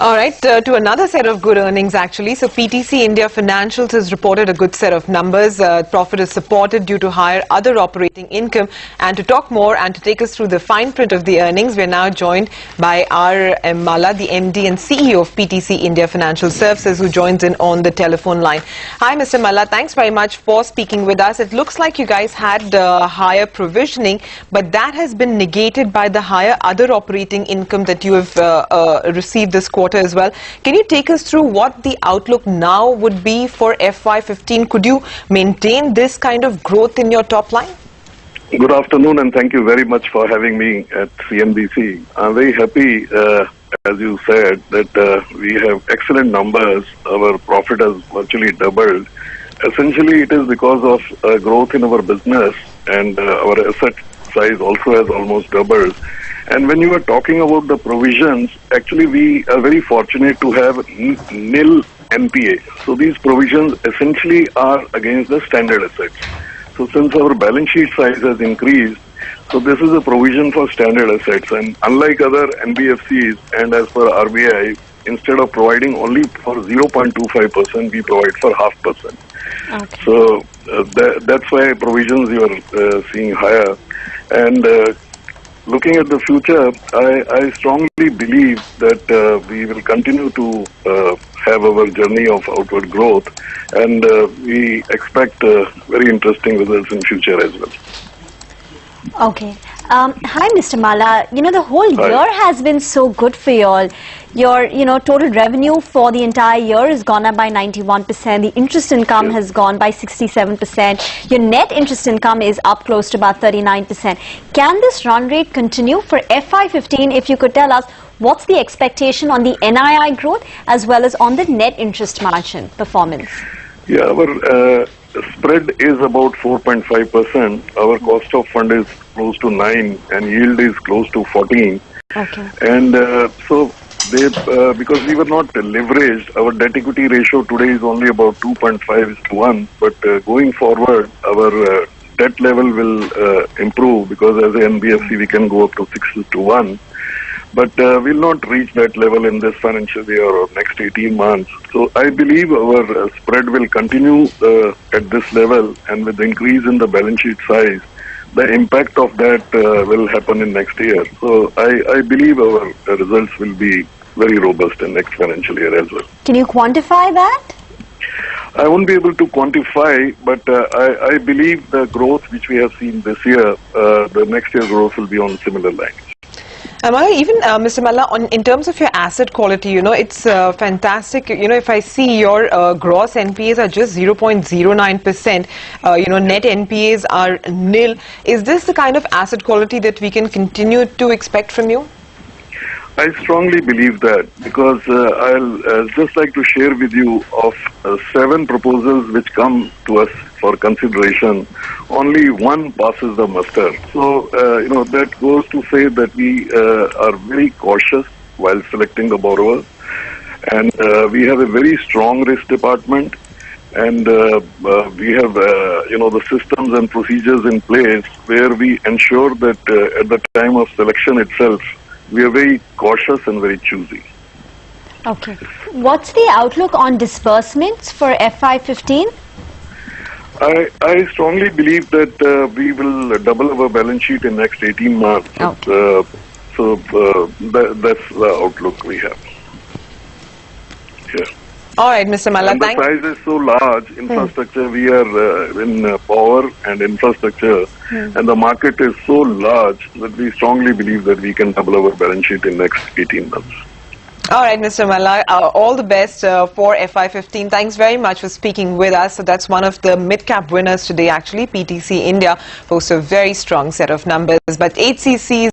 All right, to another set of good earnings actually. So PTC India Financials has reported a good set of numbers. Profit is supported due to higher other operating income. And to talk more and to take us through the fine print of the earnings, we are now joined by R.M. Malla, the MD and CEO of PTC India Financial Services, who joins in on the telephone line. Hi, Mr. Malla. Thanks very much for speaking with us. It looks like you guys had higher provisioning, but that has been negated by the higher other operating income that you have received this quarter as well. Can you take us through what the outlook now would be for FY15? Could you maintain this kind of growth in your top line? Good afternoon, and thank you very much for having me at CNBC. I'm very happy, as you said, that we have excellent numbers. Our profit has virtually doubled. Essentially, it is because of growth in our business, and our asset size also has almost doubled. And when you are talking about the provisions, actually we are very fortunate to have nil NPA. So these provisions essentially are against the standard assets. So since our balance sheet size has increased, so this is a provision for standard assets. And unlike other NBFCs and as per RBI, instead of providing only for 0.25%, we provide for 0.5%. Okay. So that's why provisions you are seeing higher. And looking at the future, I strongly believe that we will continue to have our journey of outward growth, and we expect very interesting results in future as well. Okay. Hi, Mr. Malla. The whole year has been so good for you all. Your, total revenue for the entire year has gone up by 91%. The interest income has gone by 67%. Your net interest income is up close to about 39%. Can this run rate continue for FY15? If you could tell us, what's the expectation on the NII growth as well as on the net interest margin performance? Yeah, our spread is about 4.5%. Our cost of fund is close to 9 and yield is close to 14. Okay. And because we were not leveraged, our debt equity ratio today is only about 2.5:1. But going forward, our debt level will improve, because as an NBFC we can go up to 6:1. But we'll not reach that level in this financial year or next 18 months. So I believe our spread will continue at this level, and with the increase in the balance sheet size, the impact of that will happen in next year. So I believe our results will be very robust in next financial year as well. Can you quantify that? I won't be able to quantify, but I believe the growth which we have seen this year, the next year growth will be on similar lines. Even Mr. Malla, in terms of your asset quality, it's fantastic. If I see your gross NPAs are just 0.09%, net NPAs are nil. Is this the kind of asset quality that we can continue to expect from you? I strongly believe that, because I'll just like to share with you of 7 proposals which come to us for consideration, only one passes the muster. So, that goes to say that we are very cautious while selecting the borrower, and we have a very strong risk department, and we have, the systems and procedures in place where we ensure that at the time of selection itself, we are very cautious and very choosy. Okay. What's the outlook on disbursements for FY15? I strongly believe that we will double our balance sheet in next 18 months. Okay. That's the outlook we have. Yeah. All right, Mr. Malla. And the size is so large, infrastructure, we are in power and infrastructure, and the market is so large that we strongly believe that we can double our balance sheet in next 18 months. All right, Mr. Malla, all the best for FY15. Thanks very much for speaking with us. So that's one of the mid-cap winners today, actually. PTC India posts a very strong set of numbers, but HCC's